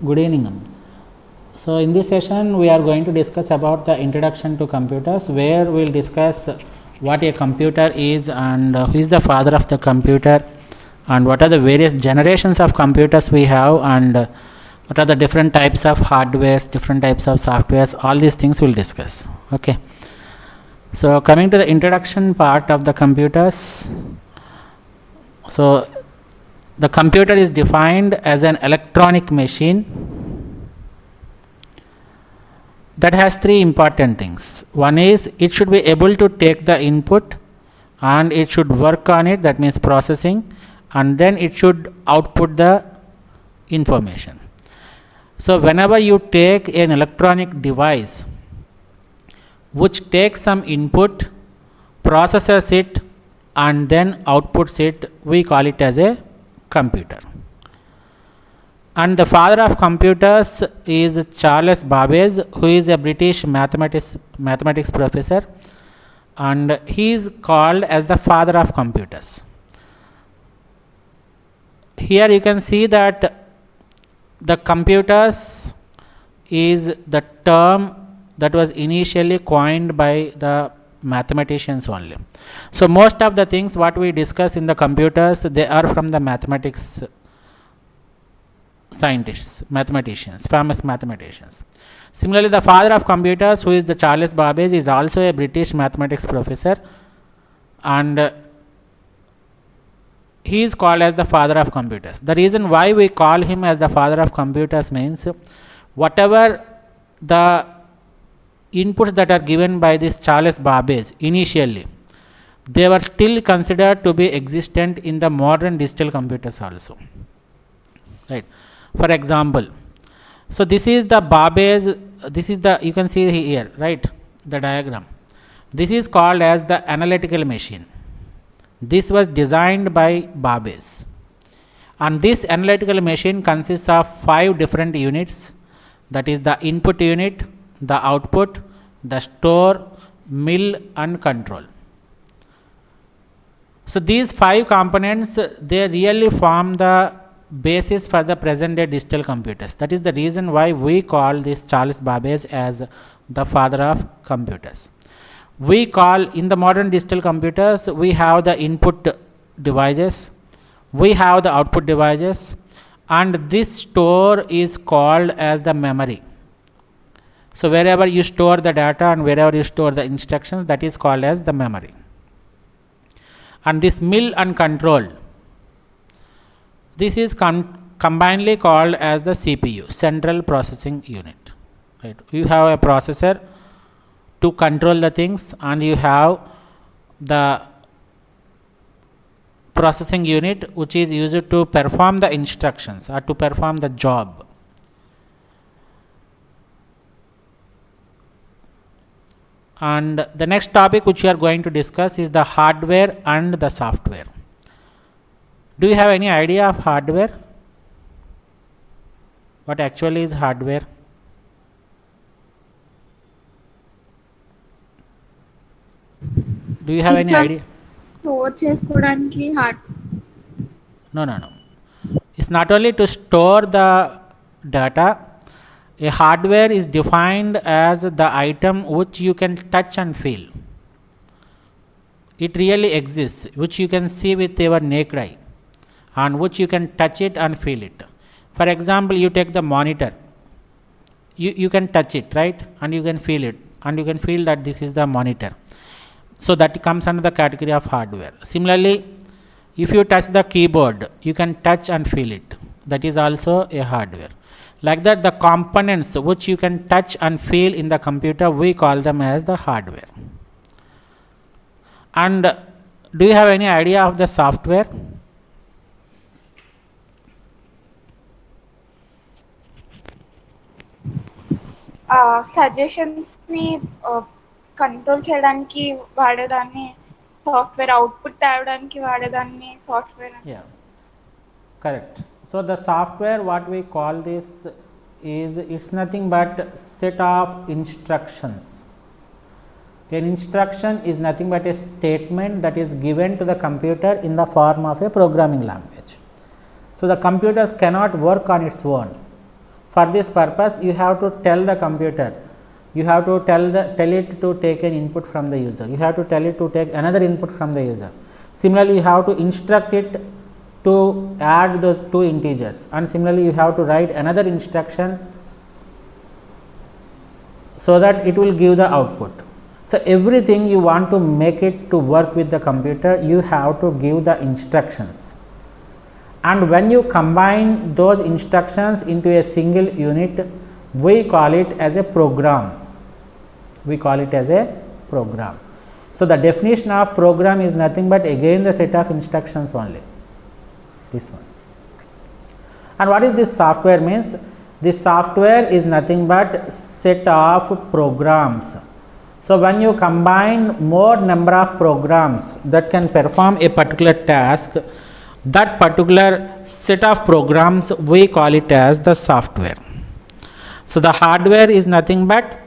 Good evening. So in this session we are going to discuss about the introduction to computers, where we will discuss what a computer is and who is the father of the computer and what are the various generations of computers we have and what are the different types of hardwares, different types of softwares. All these things we will discuss. Okay. So coming to the introduction part of the computers. So the computer is defined as an electronic machine that has three important things. One is it should be able to take the input and it should work on it, that means processing, and then it should output the information. So whenever you take an electronic device which takes some input, processes it and then outputs it, we call it as a computer. And the father of computers is Charles Babbage, who is a British mathematics professor, and he is called as the father of computers. Here you can see that the computers is the term that was initially coined by the mathematicians only. So most of the things what we discuss in the computers, they are from the mathematics scientists, mathematicians, famous mathematicians. Similarly, the father of computers, who is the Charles Babbage, is also a British mathematics professor, and he is called as the father of computers. The reason why we call him as the father of computers means whatever the inputs that are given by this Charles Babbage initially, they were still considered to be existent in the modern digital computers also. Right. For example, so this is the Babbage, this is the, you can see here, right, the diagram. This is called as the analytical machine. This was designed by Babbage, and this analytical machine consists of 5 different units, that is the input unit, the output, the store, mill and control. So these 5 components, they really form the basis for the present day digital computers. That is the reason why we call this Charles Babbage as the father of computers. We call, in the modern digital computers, we have the input devices, we have the output devices, and this store is called as the memory. So wherever you store the data and wherever you store the instructions, that is called as the memory. And this mill and control, this is combinedly called as the CPU, central processing unit. Right. You have a processor to control the things, and you have the processing unit which is used to perform the instructions or to perform the job. And the next topic which we are going to discuss is the hardware and the software. Do you have any idea of hardware? What actually is hardware? Do you have any idea? Store చేసుకోవడానికి hard. No. It's not only to store the data. A hardware is defined as the item which you can touch and feel. It really exists, which you can see with your naked eye and which you can touch it and feel it. For example, you take the monitor. You can touch it, right? And you can feel it, and you can feel that this is the monitor. So that comes under the category of hardware. Similarly, if you touch the keyboard, you can touch and feel it. That is also a hardware. Like that, the components which you can touch and feel in the computer, we call them as the hardware. And do you have any idea of the software? సజెషన్స్ని control చేయడానికి వాడేదాన్ని software, output తేవడానికి వాడేదాన్ని software. Yeah, correct. So the software, what we call this is, it's nothing but set of instructions. An instruction is nothing but a statement that is given to the computer in the form of a programming language. So the computers cannot work on its own. For this purpose, you have to tell the computer, you have to tell it to take an input from the user, you have to tell it to take another input from the user. Similarly, you have to instruct it to add those two integers, and similarly you have to write another instruction so that it will give the output. So, everything you want to make it to work with the computer, you have to give the instructions, and when you combine those instructions into a single unit, we call it as a program. We call it as a program. So, the definition of program is nothing but again the set of instructions only, this one. And what is this software means? This software is nothing but set of programs. So, when you combine more number of programs that can perform a particular task, that particular set of programs we call it as the software. So, the hardware is nothing but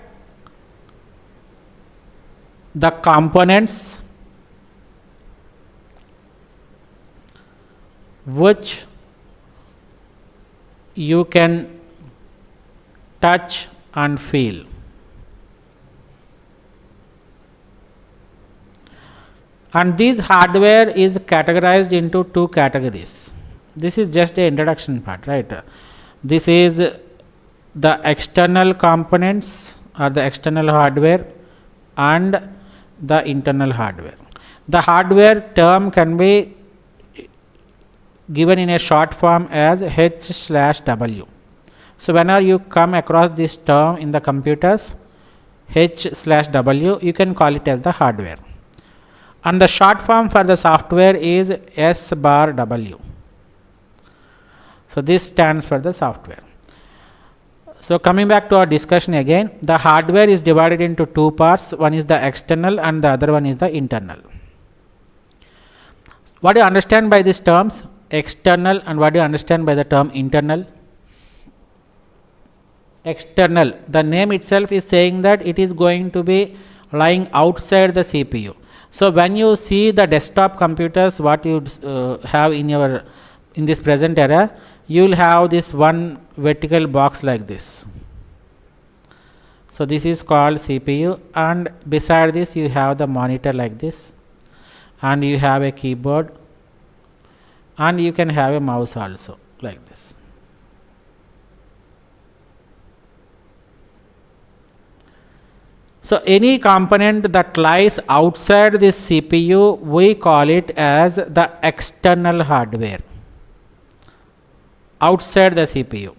the components which you can touch and feel. And this hardware is categorized into two categories. This is just the introduction part, right? This is the external components or the external hardware and the internal hardware. The hardware term can be given in a short form as H/W. So, whenever you come across this term in the computers, H/W, you can call it as the hardware. And the short form for the software is S/W. So, this stands for the software. So, coming back to our discussion again, the hardware is divided into two parts. One is the external and the other one is the internal. What do you understand by these terms? External, and what do you understand by the term internal? External, the name itself is saying that it is going to be lying outside the CPU. So, when you see the desktop computers, what you have in this present era, you will have this one vertical box like this. So, this is called CPU, and beside this you have the monitor like this, and you have a keyboard, and you can have a mouse also like this. So, any component that lies outside this CPU, we call it as the external hardware, outside the CPU.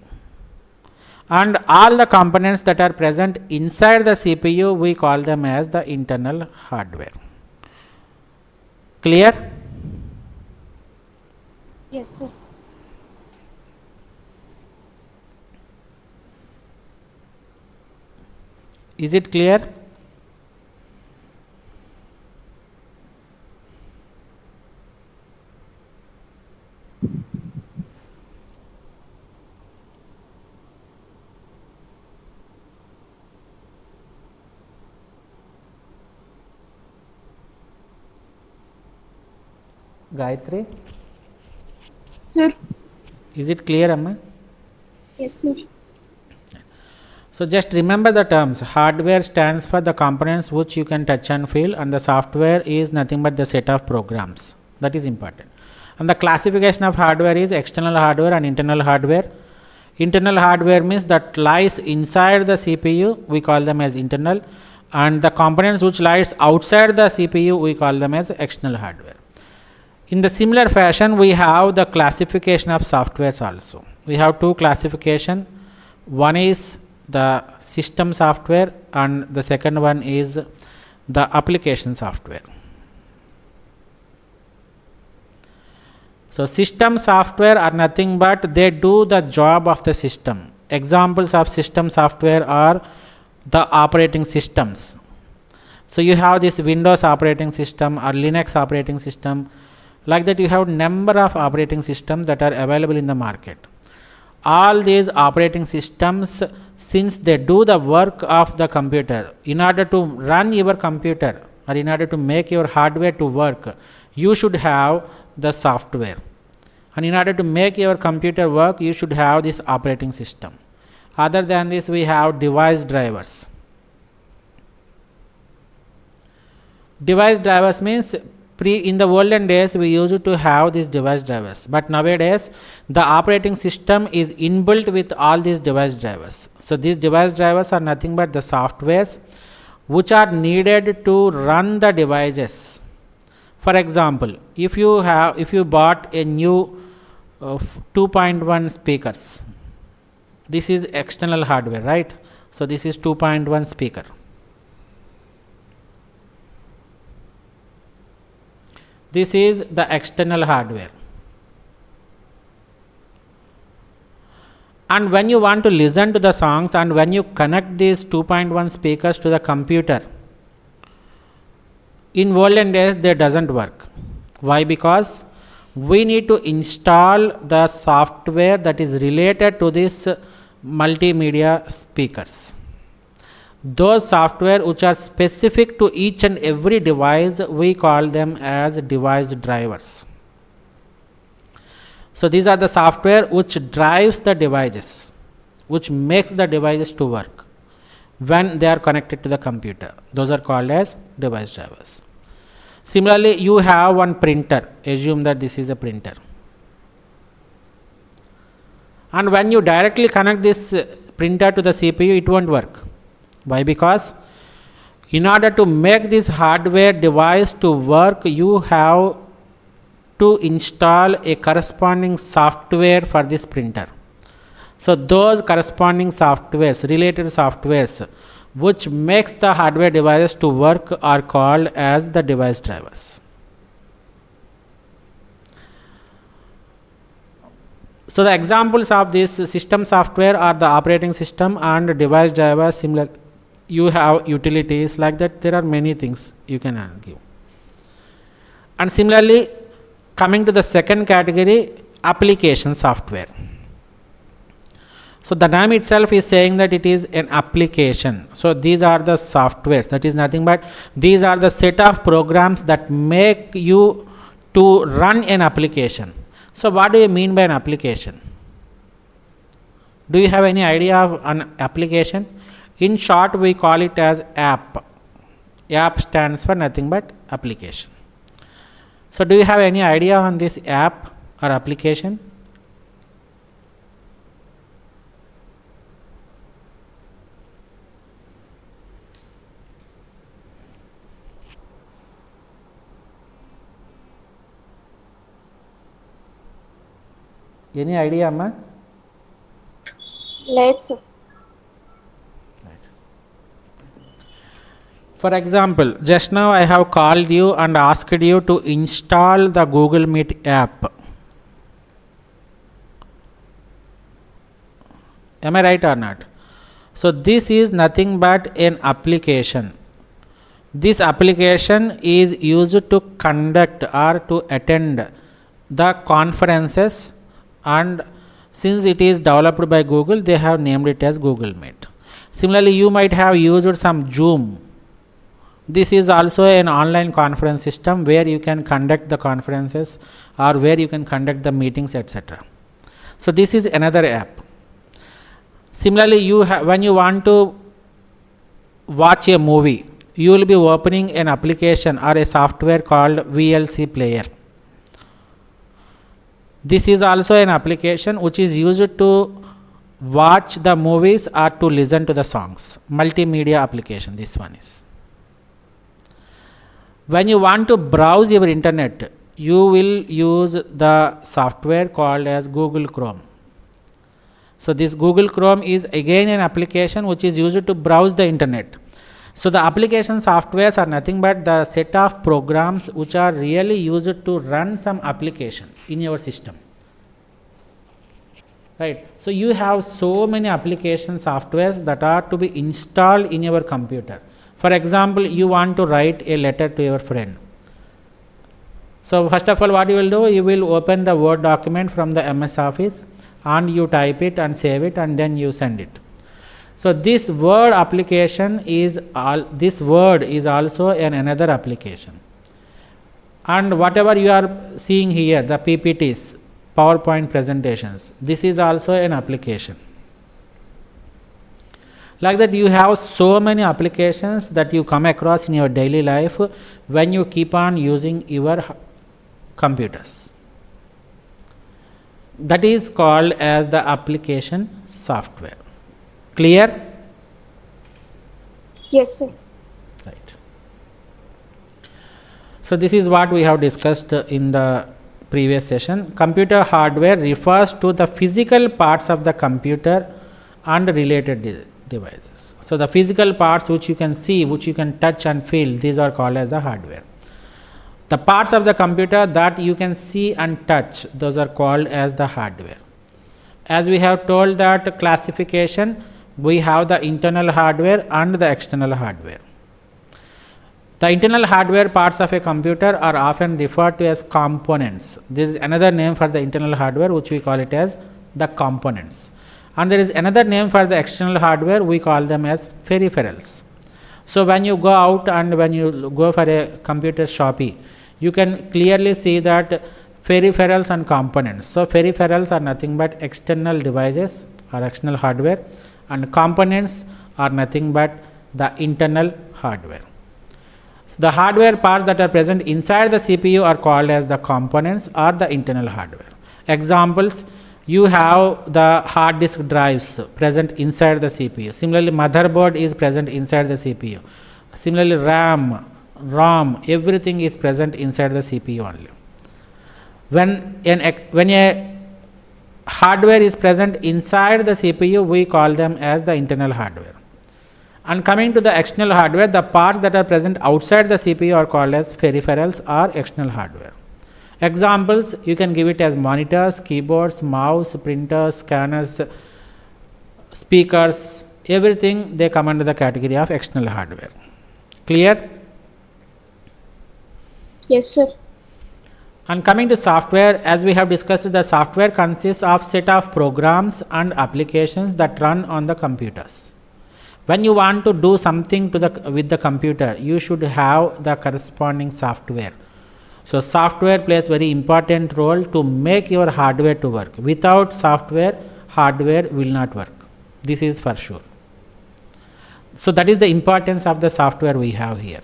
And all the components that are present inside the CPU, we call them as the internal hardware. Clear? Yes, sir. Is it clear? Gayatri? Sir. Is it clear, Amma? Yes, sir. So, just remember the terms. Hardware stands for the components which you can touch and feel, and the software is nothing but the set of programs. That is important. And the classification of hardware is external hardware and internal hardware. Internal hardware means that lies inside the CPU, we call them as internal, and the components which lies outside the CPU, we call them as external hardware. In the similar fashion, we have the classification of softwares also. We have two classification. One is the system software and the second one is the application software. So, system software are nothing but they do the job of the system. Examples of system software are the operating systems. So, you have this Windows operating system or Linux operating system. Like that, you have number of operating systems that are available in the market. All these operating systems, since they do the work of the computer, in order to run your computer or in order to make your hardware to work, you should have the software. And in order to make your computer work, you should have this operating system. Other than this, we have device drivers. Device drivers means in the olden days we used to have these device drivers, but nowadays the operating system is inbuilt with all these device drivers. So these device drivers are nothing but the softwares which are needed to run the devices. For example, if you bought a new 2.1 speakers, this is external hardware, right? So this is 2.1 speaker. This is the external hardware. And when you want to listen to the songs, and when you connect these 2.1 speakers to the computer, in olden days they doesn't work. Why? Because we need to install the software that is related to this multimedia speakers. Those software which are specific to each and every device, we call them as device drivers. So these are the software which drives the devices, which makes the devices to work when they are connected to the computer. Those are called as device drivers. Similarly, you have one printer. Assume that this is a printer. And when you directly connect this printer to the CPU, it won't work. Why? Because in order to make this hardware device to work, you have to install a corresponding software for this printer. So those corresponding softwares, related softwares, which makes the hardware devices to work, are called as the device drivers. So the examples of this system software are the operating system and device drivers. Similar, you have utilities like that. There are many things you can give. And similarly, coming to the second category, application software. So the name itself is saying that it is an application. So these are the softwares. That is nothing but these are the set of programs that make you to run an application. So what do you mean by an application? Do you have any idea of an application? In short, we call it as app. App stands for nothing but application. So do you have any idea on this app or application? Any idea, Amma? Let's. For example, just now I have called you and asked you to install the Google Meet app. Am I right or not? So this is nothing but an application. This application is used to conduct or to attend the conferences, and since it is developed by Google, they have named it as Google Meet. Similarly, you might have used some Zoom. This is also an online conference system where you can conduct the conferences or where you can conduct the meetings, etc. So this is another app. Similarly, when you want to watch a movie, you will be opening an application or a software called VLC Player. This is also an application which is used to watch the movies or to listen to the songs. Multimedia application, this one is. When you want to browse your internet, you will use the software called as Google Chrome. So this Google Chrome is again an application which is used to browse the internet. So the application softwares are nothing but the set of programs which are really used to run some application in your system. Right. So you have so many application softwares that are to be installed in your computer. For example, you want to write a letter to your friend. So first of all, what you will do, you will open the Word document from the MS Office and you type it and save it and then you send it. So this Word application is this Word is also another application. And whatever you are seeing here, the PPTs, PowerPoint presentations, this is also an application. Like that, you have so many applications that you come across in your daily life when you keep on using your computers. That is called as the application software. Clear? Yes, sir. Right. So this is what we have discussed in the previous session. Computer hardware refers to the physical parts of the computer and related devices. So the physical parts which you can see, which you can touch and feel, these are called as the hardware. The parts of the computer that you can see and touch, those are called as the hardware. As we have told that classification, we have the internal hardware and the external hardware. The internal hardware parts of a computer are often referred to as components. This is another name for the internal hardware, which we call it as the components. And there is another name for the external hardware, we call them as peripherals. So when you go out and when you go for a computer shopping, you can clearly see that peripherals and components. So peripherals are nothing but external devices or external hardware, and components are nothing but the internal hardware. So the hardware parts that are present inside the CPU are called as the components or the internal hardware. Examples: you have the hard disk drives present inside the CPU. Similarly, motherboard is present inside the CPU. Similarly, RAM, ROM, everything is present inside the CPU only. When a hardware is present inside the CPU, we call them as the internal hardware. And coming to the external hardware, the parts that are present outside the CPU are called as peripherals or external hardware. Examples, you can give it as monitors, keyboards, mouse, printers, scanners, speakers, everything they come under the category of external hardware. Clear? Yes, sir. And coming to software, as we have discussed, the software consists of set of programs and applications that run on the computers. When you want to do something with the computer, you should have the corresponding software. So software plays very important role to make your hardware to work. Without software, hardware will not work. This is for sure. So that is the importance of the software we have here.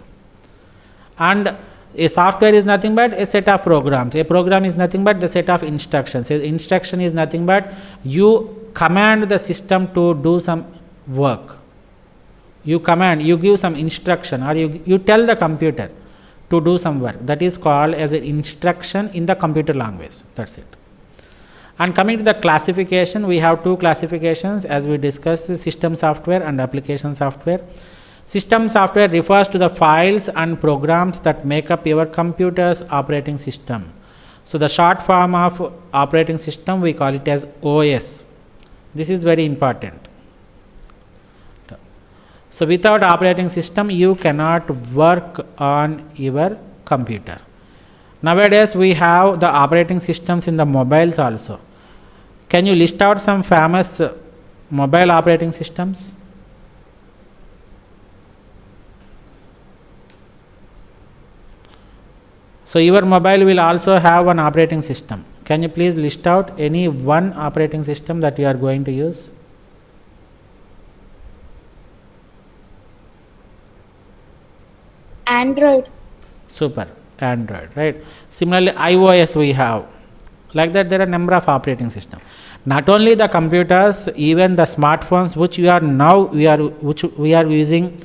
And a software is nothing but a set of programs. A program is nothing but the set of instructions. An instruction is nothing but you command the system to do some work. You command, you give some instruction, or you tell the computer to do some work. That is called as an instruction in the computer language. That's it. And coming to the classification, we have two classifications as we discussed: system software and application software. System software refers to the files and programs that make up your computer's operating system. So the short form of operating system, we call it as OS. This is very important. So without operating system, you cannot work on your computer. Nowadays, we have the operating systems in the mobiles also. Can you list out some famous mobile operating systems? So your mobile will also have an operating system. Can you please list out any one operating system that you are going to use? Android. Super, Android, right? Similarly, iOS we have. Like that, there are a number of operating systems. Not only the computers, even the smartphones which we are using,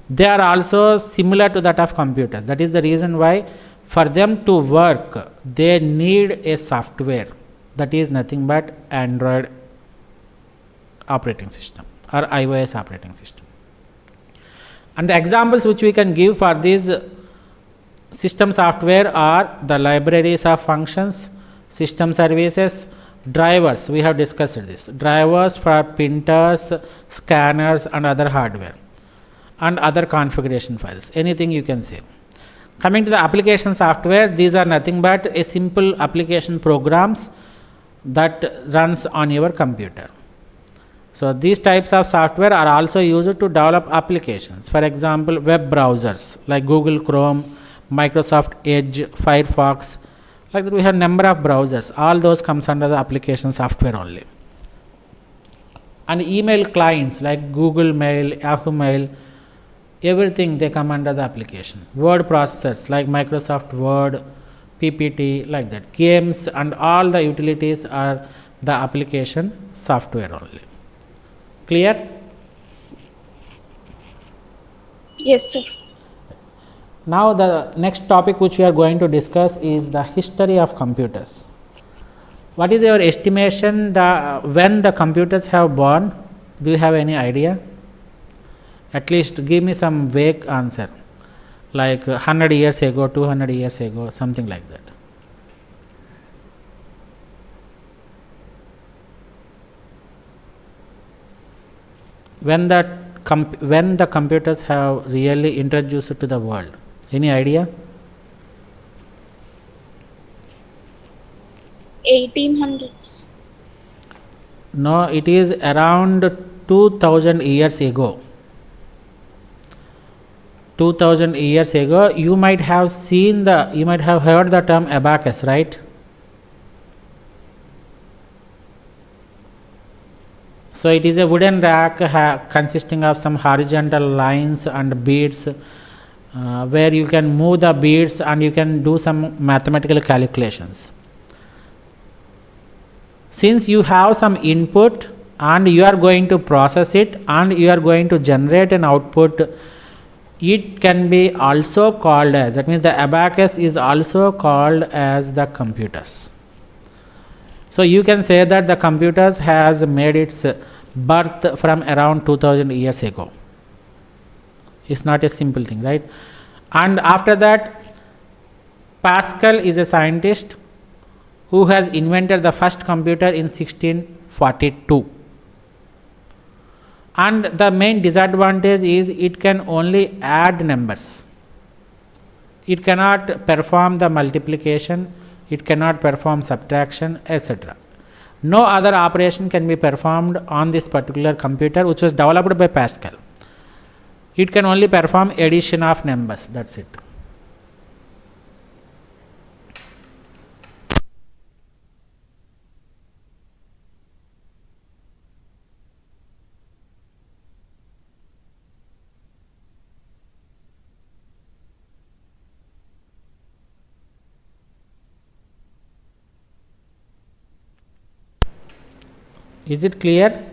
they are also similar to that of computers. That is the reason why for them to work, they need a software that is nothing but Android operating system or iOS operating system. And the examples which we can give for these system software are the libraries of functions, system services, drivers. We have discussed this. Drivers for printers, scanners, and other hardware, and other configuration files. Anything you can say. Coming to the application software, these are nothing but a simple application programs that runs on your computer. So these types of software are also used to develop applications. For example, web browsers like Google Chrome, Microsoft Edge, Firefox. Like that, we have number of browsers. All those comes under the application software only. And email clients like Google Mail, Yahoo Mail, everything they come under the application. Word processors like Microsoft Word, PPT, like that. Games and all the utilities are the application software only. Clear? Yes, sir. Now the next topic which we are going to discuss is the history of computers. What is your estimation when the computers have born? Do you have any idea? At least give me some vague answer, like 100 years ago, 200 years ago, something like that. When the computers have really introduced to the world, any idea? 1800s. No, it is around 2000 years ago. 2000 years ago, you might have heard the term abacus, right? So it is a wooden rack consisting of some horizontal lines and beads, where you can move the beads and you can do some mathematical calculations. Since you have some input and you are going to process it and you are going to generate an output, it can be also called as, that means the abacus is also called as the computers. So you can say that the computers has made its birth from around 2000 years ago. It's not a simple thing, right? And after that, Pascal is a scientist who has invented the first computer in 1642. And the main disadvantage is it can only add numbers. It cannot perform the multiplication, it cannot perform subtraction, etc. No other operation can be performed on this particular computer, which was developed by Pascal. It can only perform addition of numbers, that's it. Is it clear?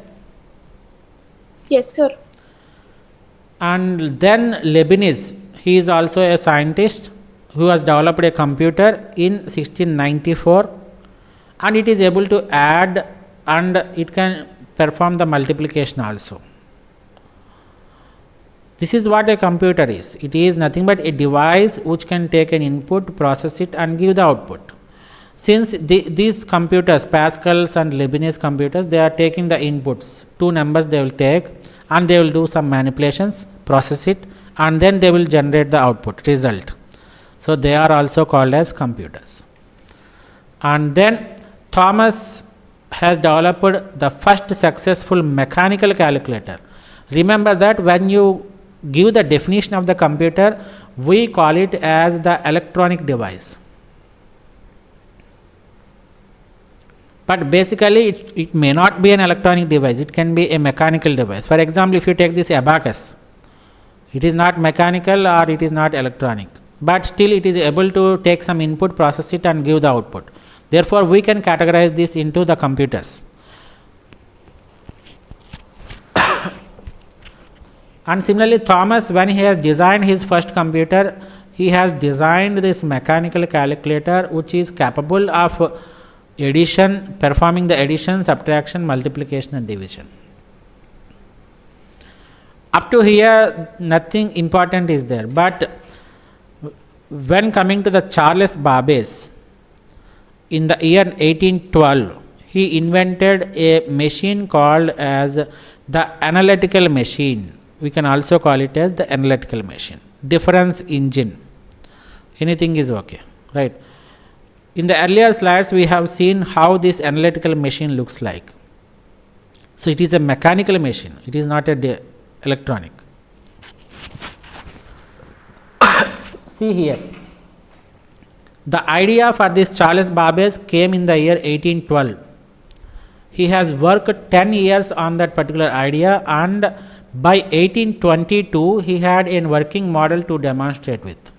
Yes, sir. And then Leibniz, he is also a scientist who has developed a computer in 1694, and it is able to add and it can perform the multiplication also. This is what a computer is. It is nothing but a device which can take an input, process it and give the output. Since these computers, Pascal's and Leibniz computers, they are taking the inputs, two numbers they will take and they will do some manipulations, process it, and then they will generate the output, result. So they are also called as computers. And then Thomas has developed the first successful mechanical calculator. Remember that when you give the definition of the computer, we call it as the electronic device. But basically it may not be an electronic device, it can be a mechanical device. For example, if you take this abacus, it is not mechanical or it is not electronic, but still it is able to take some input, process it and give the output. Therefore, we can categorize this into the computers. And similarly, Thomas, when he has designed his first computer, he has designed this mechanical calculator which is capable of addition, performing the addition, subtraction, multiplication and division. Up to here, nothing important is there. But when coming to the Charles Babbage, in the year 1812, he invented a machine called as the analytical machine. We can also call it as the analytical machine. Difference engine. Anything is okay, right? In the earlier slides, we have seen how this analytical machine looks like. So it is a mechanical machine. It is not a electronic. See here. The idea for this Charles Babbage came in the year 1812. He has worked 10 years on that particular idea, and by 1822 he had a working model to demonstrate with.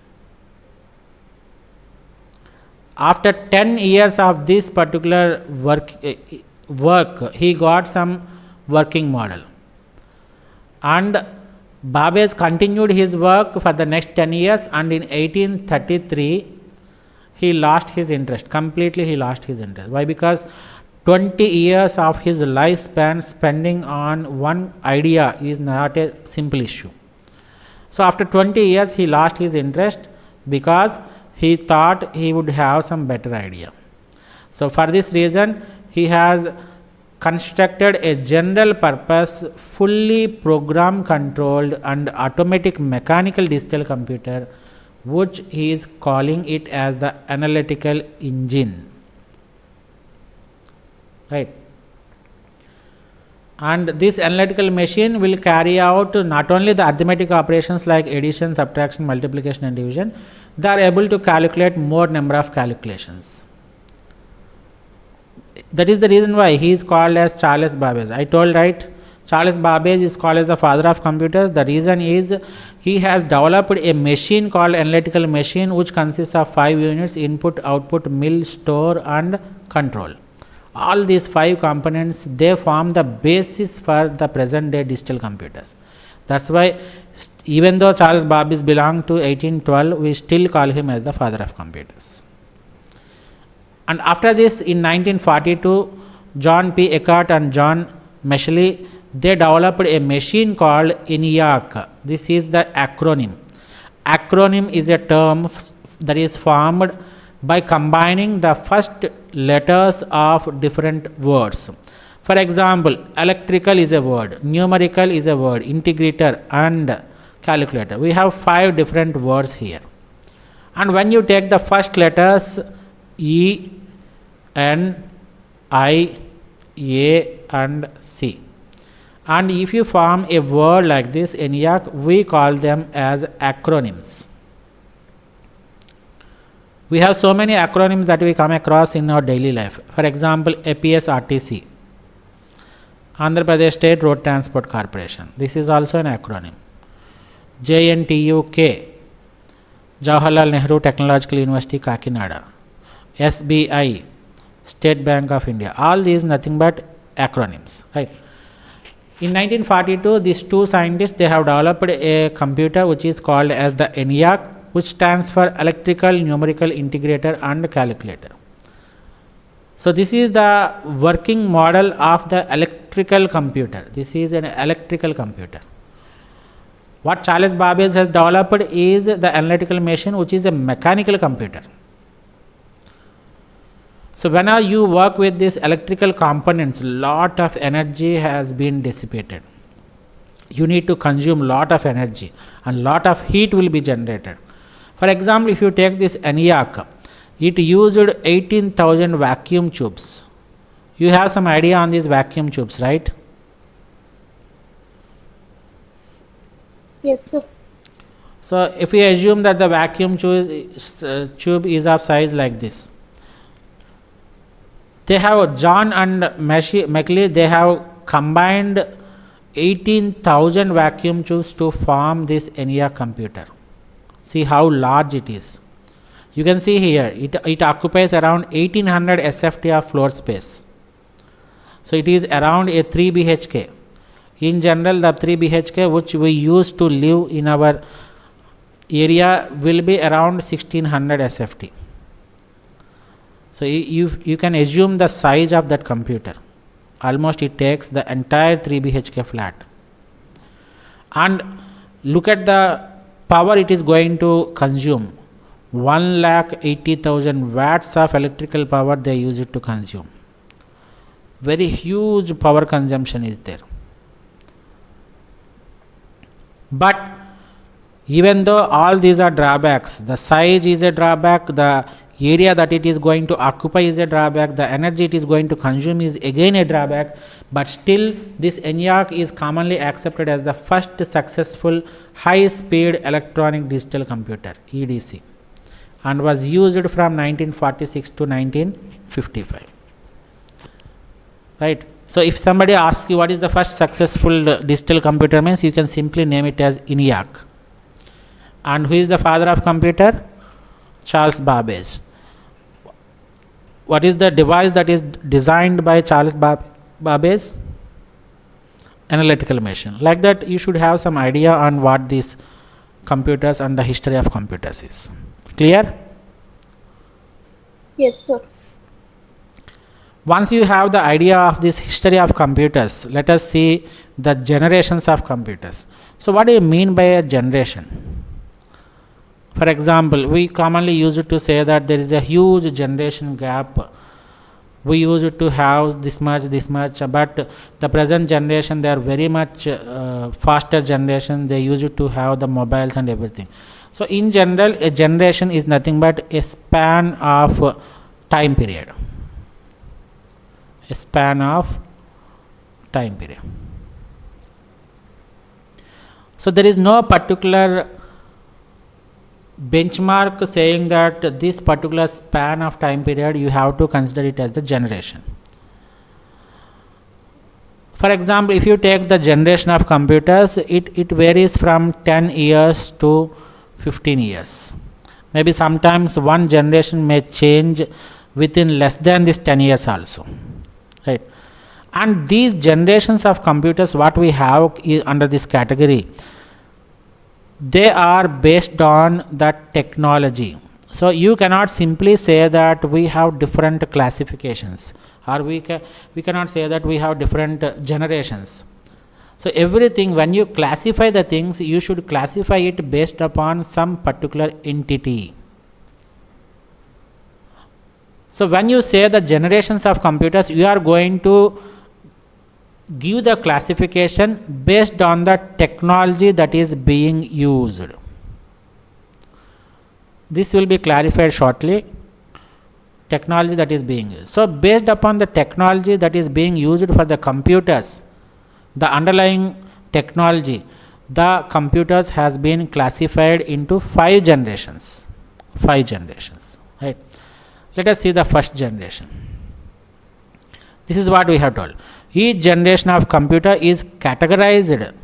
After 10 years of this particular work, he got some working model, and Babbage continued his work for the next 10 years, and in 1833 he lost his interest. Completely he lost his interest. Why? Because 20 years of his lifespan spending on one idea is not a simple issue. So after 20 years he lost his interest because he thought he would have some better idea. So for this reason he has constructed a general purpose, fully program controlled and automatic mechanical digital computer, which he is calling it as the analytical engine. Right. And this analytical machine will carry out not only the arithmetic operations like addition, subtraction, multiplication and division, they are able to calculate more number of calculations. That is the reason why he is called as Charles Babbage. I told, right, Charles Babbage is called as the father of computers. The reason is he has developed a machine called analytical machine, which consists of 5 units: input, output, mill, store and control. All these 5 components, they form the basis for the present day digital computers. That's why even though Charles Babbage belonged to 1812, we still call him as the father of computers. And after this, in 1942, John P. Eckert and John Meshley, they developed a machine called ENIAC. This is the acronym. Acronym is a term that is formed by combining the first letters of different words. For example, electrical is a word, numerical is a word, integrator and calculator. We have 5 different words here. And when you take the first letters E, N, I, A and C, and if you form a word like this, ENIAC, we call them as acronyms. We have so many acronyms that we come across in our daily life. For example, APSRTC, Andhra Pradesh State Road Transport Corporation. This is also an acronym. JNTUK, Jawaharlal Nehru Technological University, Kakinada. SBI, State Bank of India. All these nothing but acronyms, right? In 1942, these 2 scientists, they have developed a computer which is called as the ENIAC, which stands for electrical, numerical, integrator and calculator. So this is the working model of the electrical computer. This is an electrical computer. What Charles Babbage has developed is the analytical machine, which is a mechanical computer. So when you work with these electrical components, lot of energy has been dissipated. You need to consume lot of energy and lot of heat will be generated. For example, if you take this ENIAC, it used 18,000 vacuum tubes. You have some idea on these vacuum tubes, right? Yes, sir. So if we assume that the vacuum tube is of size like this, they have John and Meshley, they have combined 18,000 vacuum tubes to form this ENIAC computer. See how large it is. You can see here, it occupies around 1800 SFT of floor space. So it is around a 3 BHK. In general, the 3 BHK which we use to live in our area will be around 1600 SFT. So you can assume the size of that computer. Almost it takes the entire 3 BHK flat. And look at the power it is going to consume. 1,80,000 watts of electrical power they use it to consume. Very huge power consumption is there. But even though all these are drawbacks, the size is a drawback, the area that it is going to occupy is a drawback, the energy it is going to consume is again a drawback, but still this ENIAC is commonly accepted as the first successful high speed electronic digital computer, EDC, and was used from 1946 to 1955. right? So if somebody asks you what is the first successful digital computer means, you can simply name it as ENIAC. And who is the father of computer? Charles Babbage. What is the device that is designed by Charles Babbage? Analytical machine. Like that, you should have some idea on what these computers and the history of computers is. Clear? Yes, sir. Once you have the idea of this history of computers, let us see the generations of computers. So what do you mean by a generation? For example, we commonly use it to say that there is a huge generation gap. We use it to have this much, but the present generation, they are very much faster generation. They use it to have the mobiles and everything. So in general, a generation is nothing but a span of time period. A span of time period. So there is no particular benchmark saying that this particular span of time period you have to consider it as the generation. For example, if you take the generation of computers, it varies from 10 years to 15 years. Maybe sometimes one generation may change within less than this 10 years also, right? And these generations of computers, what we have is under this category, they are based on the technology. So you cannot simply say that we have different classifications, or we cannot say that we have different generations. So everything, when you classify the things, you should classify it based upon some particular entity. So when you say the generations of computers, you are going to give the classification based on the technology that is being used. This will be clarified shortly. Technology that is being used. So based upon the technology that is being used for the computers, the underlying technology, the computers has been classified into 5 generations. 5 generations, right? Let us see the first generation. This is what we have told. Each generation of computer is categorized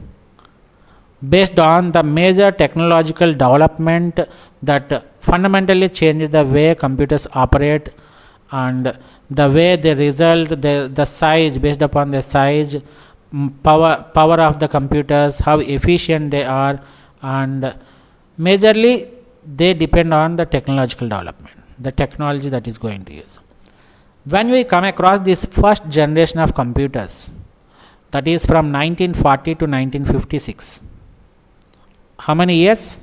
based on the major technological development that fundamentally change the way computers operate, and the way they result, the size, based upon the size, power of the computers, how efficient they are, and majorly they depend on the technological development, the technology that is going to use. When we come across this first generation of computers, that is from 1940 to 1956, how many years?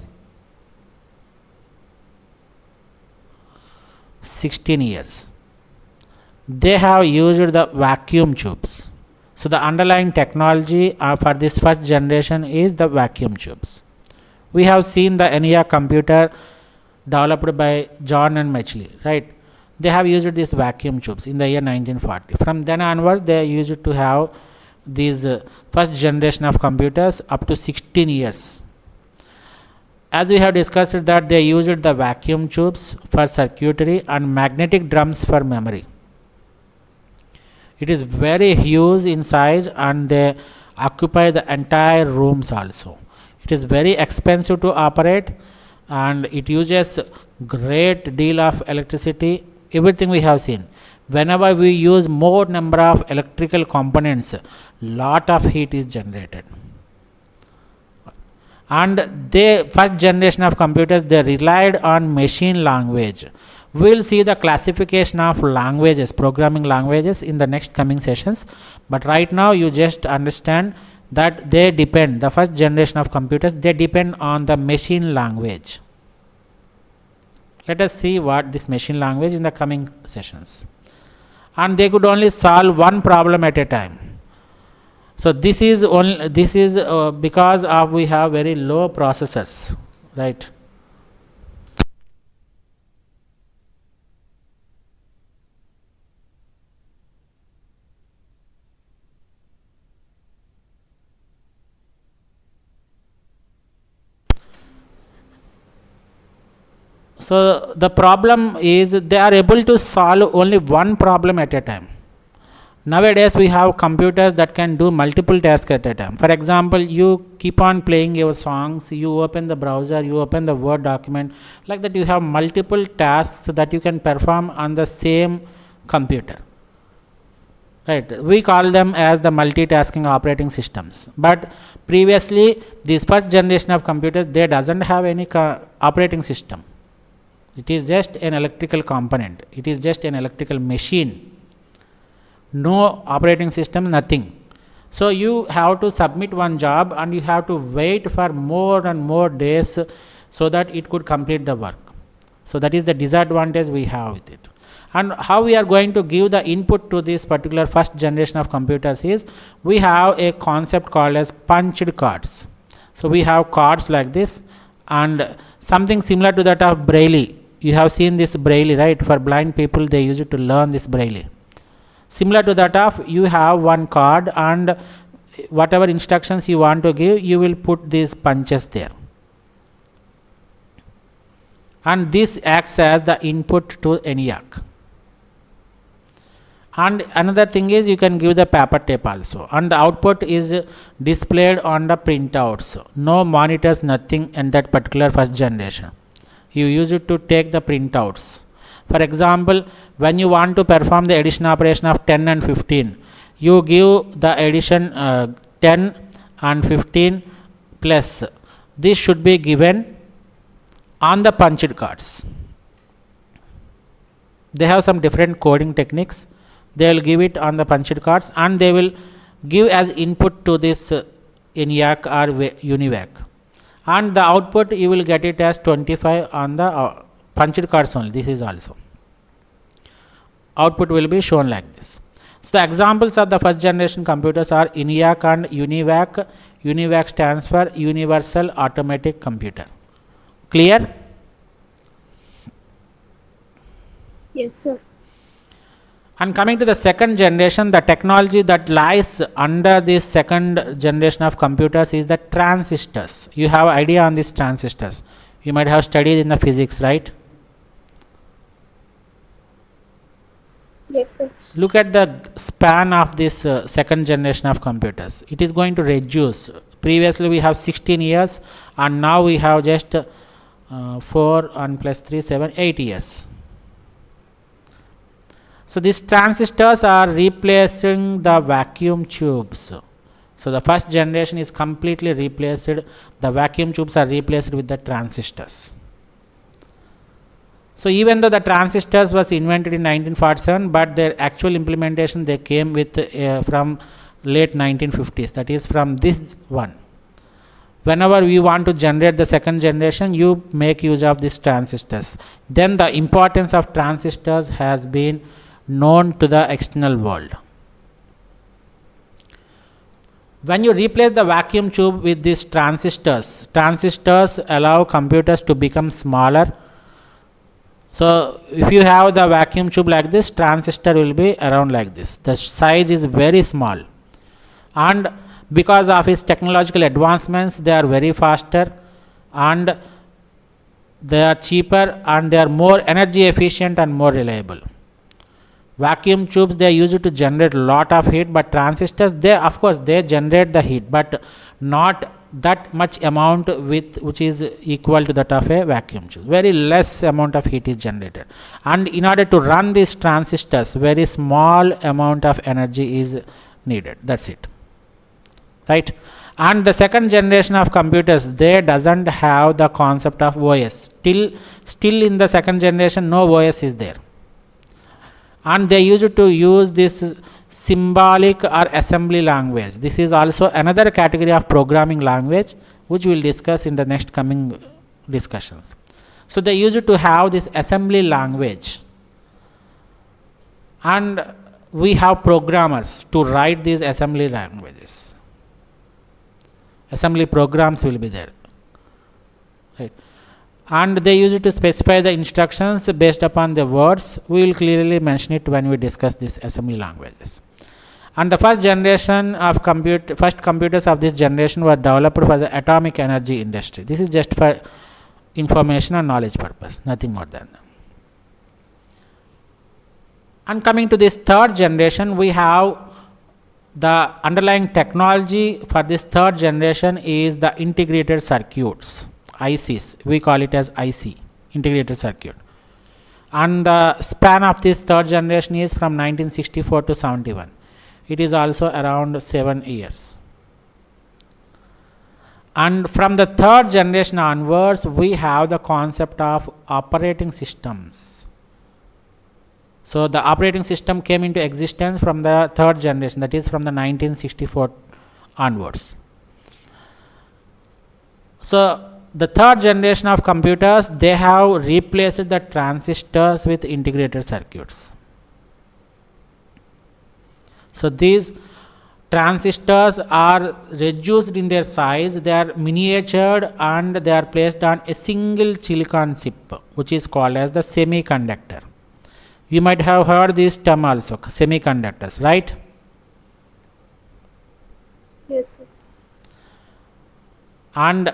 16 years. They have used the vacuum tubes. So the underlying technology for this first generation is the vacuum tubes. We have seen the ENIAC computer developed by John and Mechely, right? They have used these vacuum tubes in the year 1940. From then onwards, they used to have these first generation of computers up to 16 years. As we have discussed that they used the vacuum tubes for circuitry and magnetic drums for memory. It is very huge in size and they occupy the entire rooms also. It is very expensive to operate and it uses great deal of electricity. Everything we have seen. Whenever we use more number of electrical components, lot of heat is generated. And the first generation of computers, they relied on machine language. We will see the classification of languages, programming languages in the next coming sessions. But right now you just understand that they depend, the first generation of computers, they depend on the machine language. Let us see what this machine language in the coming sessions. And they could only solve one problem at a time. So this is because of we have very low processors, right? So the problem is they are able to solve only one problem at a time. Nowadays we have computers that can do multiple tasks at a time. For example, you keep on playing your songs, you open the browser, you open the Word document, like that you have multiple tasks that you can perform on the same computer. Right, we call them as the multitasking operating systems. But previously, this first generation of computers, they doesn't have any operating system. It is just an electrical component. It is just an electrical machine. No operating system, nothing. So you have to submit one job and you have to wait for more and more days so that it could complete the work. So that is the disadvantage we have with it. And how we are going to give the input to this particular first generation of computers is, we have a concept called as punched cards. So we have cards like this, and something similar to that of Braille. You have seen this Braille, right? For blind people, they use it to learn this Braille. Similar to that of, you have one card, and whatever instructions you want to give, you will put these punches there. And this acts as the input to ENIAC. And another thing is, you can give the paper tape also, and the output is displayed on the printouts. No monitors, nothing in that particular first generation. You use it to take the printouts. For example, when you want to perform the addition operation of 10 and 15, you give the addition 10 and 15 plus. This should be given on the punched cards. They have some different coding techniques. They will give it on the punched cards, and they will give as input to this ENIAC or UNIVAC. And the output, you will get it as 25 on the punched cards only. This is also. Output will be shown like this. So the examples of the first generation computers are ENIAC and UNIVAC. UNIVAC stands for Universal Automatic Computer. Clear? Yes, sir. And coming to the second generation, the technology that lies under this second generation of computers is the transistors. You have idea on these transistors. You might have studied in the physics, right? Yes, sir. Look at the span of this second generation of computers. It is going to reduce. Previously we have 16 years, and now we have just 4 and plus 3, 7, 8 years. So these transistors are replacing the vacuum tubes. So the first generation is completely replaced. The vacuum tubes are replaced with the transistors. So even though the transistors was invented in 1947, but their actual implementation, they came with from late 1950s. That is from this one. Whenever we want to generate the second generation, you make use of these transistors. Then the importance of transistors has been known to the external world. When you replace the vacuum tube with these transistors, transistors allow computers to become smaller. So if you have the vacuum tube like this, transistor will be around like this. The size is very small, and because of its technological advancements, they are very faster, and they are cheaper, and they are more energy efficient and more reliable. Vacuum tubes, they are used to generate lot of heat, but transistors, they of course they generate the heat, but not that much amount with which is equal to that of a vacuum tube. Very less amount of heat is generated, and in order to run these transistors, very small amount of energy is needed. That's it, right? And the second generation of computers, they doesn't have the concept of OS. Still in the second generation, no OS is there. And they used to use this symbolic or assembly language. This is also another category of programming language, which we will discuss in the next coming discussions. So they used to have this assembly language, and we have programmers to write these assembly languages. Assembly programs will be there, right? And they use it to specify the instructions based upon the words. We will clearly mention it when we discuss these assembly languages. And the first generation of first computers of this generation were developed for the atomic energy industry. This is just for information and knowledge purpose, nothing more than that. And coming to this third generation, we have the underlying technology for this third generation is the integrated circuits, ICs. We call it as IC, integrated circuit. And the span of this third generation is from 1964 to 71. It is also around 7 years. And from the third generation onwards, we have the concept of operating systems. So the operating system came into existence from the third generation, that is from the 1964 onwards. So the third generation of computers, they have replaced the transistors with integrated circuits. So these transistors are reduced in their size, they are miniatured, and they are placed on a single silicon chip, which is called as the semiconductor. You might have heard this term also, semiconductors, right? Yes, sir. And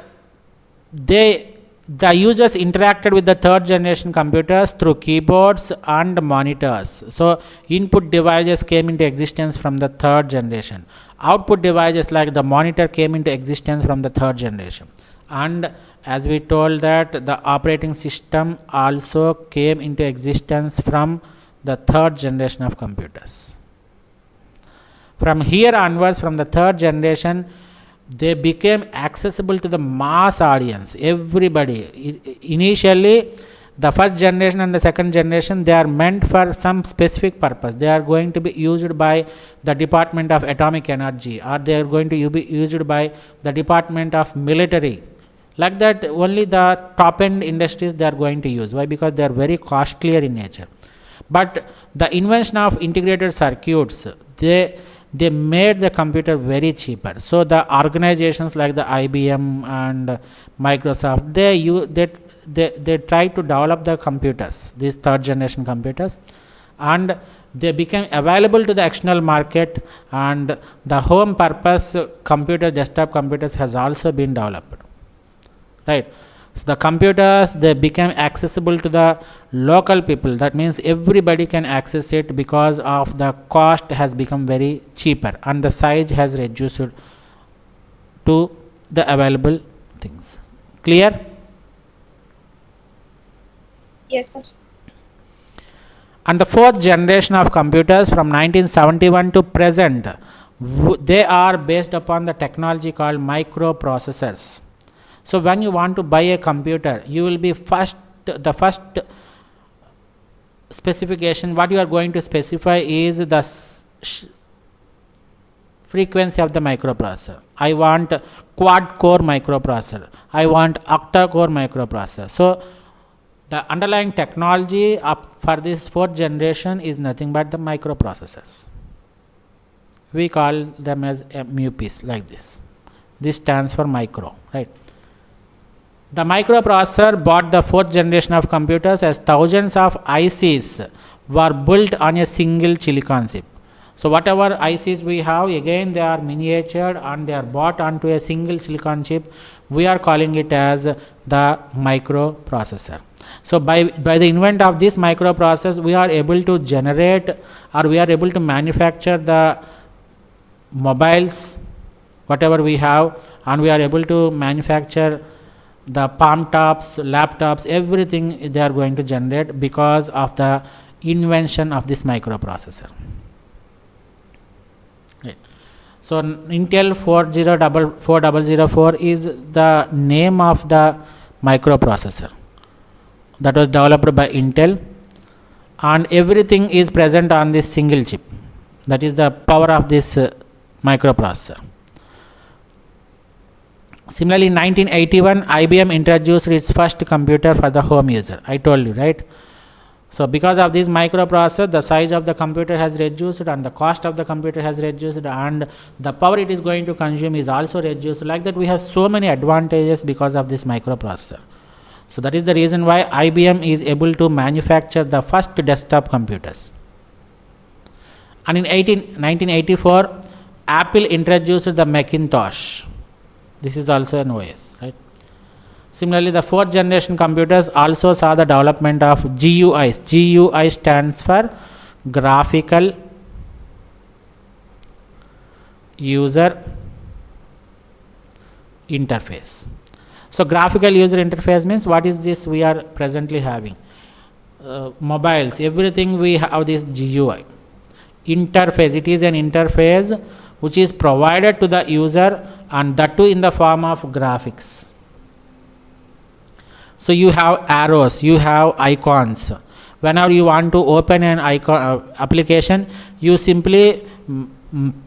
the users interacted with the third generation computers through keyboards and monitors. So input devices came into existence from the third generation. Output devices like the monitor came into existence from the third generation. And as we told that the operating system also came into existence from the third generation of computers. From here onwards, from the third generation, they became accessible to the mass audience, everybody. Initially, the first generation and the second generation, they are meant for some specific purpose. They are going to be used by the Department of Atomic Energy, or they are going to be used by the Department of Military. Like that, only the top end industries they are going to use. Why? Because they are very costlier in nature. But the invention of integrated circuits, they made the computer very cheaper. So the organizations like the IBM and Microsoft, they try to develop the computers, these third generation computers, and they became available to the external market, and the home purpose computer, desktop computers has also been developed, right? So the computers, they became accessible to the local people. That means everybody can access it because of the cost has become very cheaper and the size has reduced to the available things. Clear? Yes, sir. And the fourth generation of computers from 1971 to present, they are based upon the technology called microprocessors. So when you want to buy a computer, you will be the first specification, what you are going to specify is the frequency of the microprocessor. I want quad core microprocessor. I want octa core microprocessor. So the underlying technology for this fourth generation is nothing but the microprocessors. We call them as MUPs, like this. This stands for micro, right? The microprocessor bought the fourth generation of computers as thousands of ICs were built on a single silicon chip. So whatever ICs we have, again they are miniatured and they are bought onto a single silicon chip. We are calling it as the microprocessor. So by the invent of this microprocessor, we are able to generate, or we are able to manufacture the mobiles, whatever we have, and we are able to manufacture the palm tops, laptops, everything they are going to generate because of the invention of this microprocessor. Right. So Intel 4004 is the name of the microprocessor that was developed by Intel, and everything is present on this single chip. That is the power of this microprocessor. Similarly, in 1981, IBM introduced its first computer for the home user. I told you, right? So because of this microprocessor, the size of the computer has reduced and the cost of the computer has reduced, and the power it is going to consume is also reduced. Like that, we have so many advantages because of this microprocessor. So that is the reason why IBM is able to manufacture the first desktop computers. And in 1984, Apple introduced the Macintosh. This is also an OS, right? Similarly, the fourth generation computers also saw the development of GUIs. GUI stands for graphical user interface. So graphical user interface means what is this we are presently having? Mobiles, everything we have this GUI interface. It is an interface which is provided to the user, and that too in the form of graphics. So you have arrows, you have icons. Whenever you want to open an icon application, you simply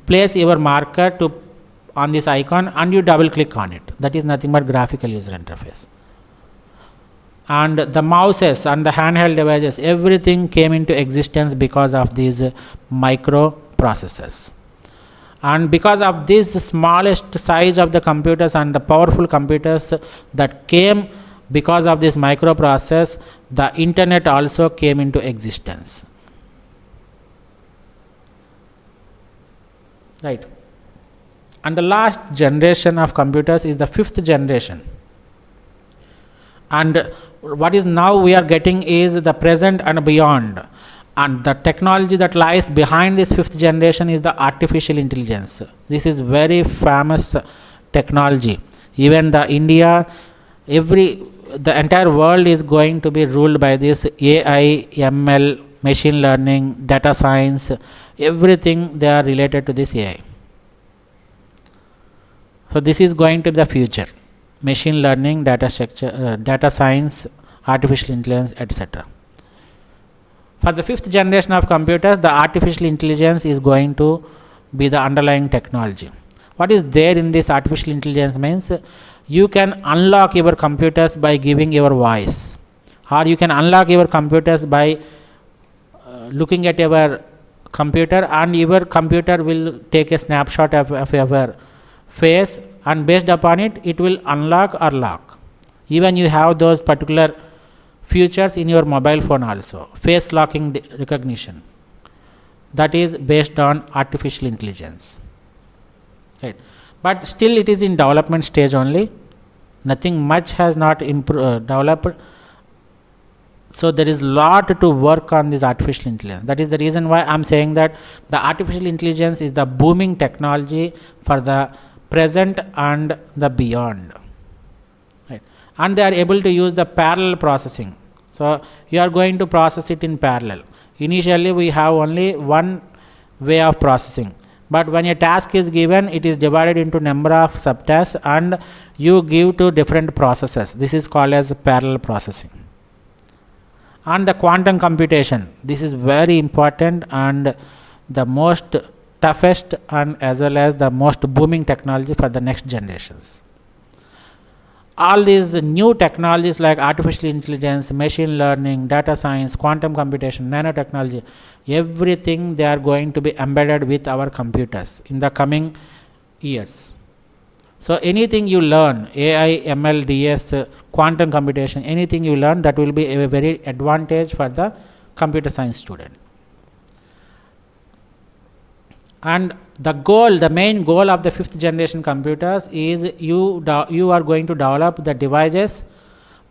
place your marker to on this icon and you double click on it. That is nothing but graphical user interface. And the mouses and the handheld devices, everything came into existence because of these microprocessors. And because of this smallest size of the computers and the powerful computers that came because of this microprocess, the internet also came into existence. Right. And the last generation of computers is the 5th generation. And what is now we are getting is the present and beyond. And the technology that lies behind this 5th generation is the artificial intelligence. This is very famous technology. Even the India, the entire world is going to be ruled by this AI, ML, machine learning, data science, everything they are related to this AI. So this is going to be the future. Machine learning, data structure, data science, artificial intelligence, etc. For the 5th generation of computers, the artificial intelligence is going to be the underlying technology. What is there in this artificial intelligence means you can unlock your computers by giving your voice, or you can unlock your computers by looking at your computer, and your computer will take a snapshot of your face, and based upon it, it will unlock or lock. Even you have those particular features in your mobile phone also, face locking recognition. That is based on artificial intelligence. Right. But still it is in development stage only. Nothing much has not developed. So there is lot to work on this artificial intelligence. That is the reason why I am saying that the artificial intelligence is the booming technology for the present and the beyond. Right. And they are able to use the parallel processing. So you are going to process it in parallel. Initially we have only one way of processing, but when a task is given, it is divided into number of subtasks and you give to different processes. This is called as parallel processing. And the quantum computation, this is very important and the most toughest and as well as the most booming technology for the next generations. All these new technologies like artificial intelligence, machine learning, data science, quantum computation, nanotechnology, everything they are going to be embedded with our computers in the coming years. So anything you learn, AI, ML, DS, quantum computation, anything you learn, that will be a very advantage for the computer science student. And the main goal of the 5th generation computers is you are going to develop the devices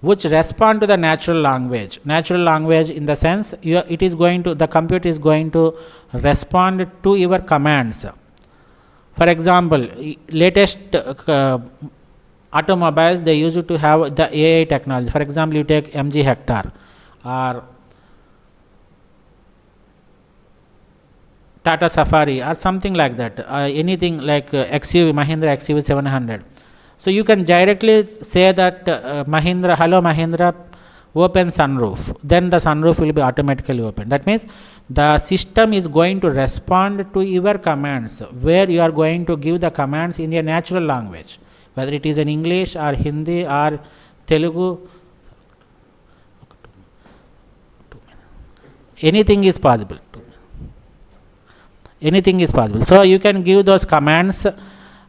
which respond to the natural language. Natural language in the sense the computer is going to respond to your commands. For example, latest automobiles, they used to have the AI technology. For example, you take MG Hector or Tata Safari or something like that, anything like XUV, Mahindra XUV 700. So you can directly say that hello Mahindra, open sunroof. Then the sunroof will be automatically opened. That means the system is going to respond to your commands, where you are going to give the commands in a natural language, whether it is in English or Hindi or Telugu. Anything is possible. Anything is possible. So you can give those commands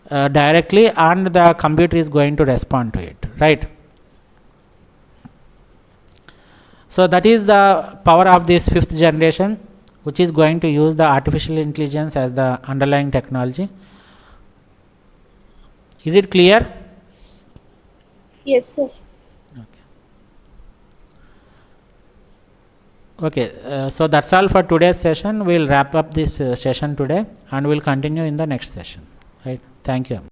directly and the computer is going to respond to it, right? So that is the power of this 5th generation, which is going to use the artificial intelligence as the underlying technology. Is it clear? Yes, sir. Okay, so that's all for today's session. We'll wrap up this session today and we'll continue in the next session. Right? Thank you.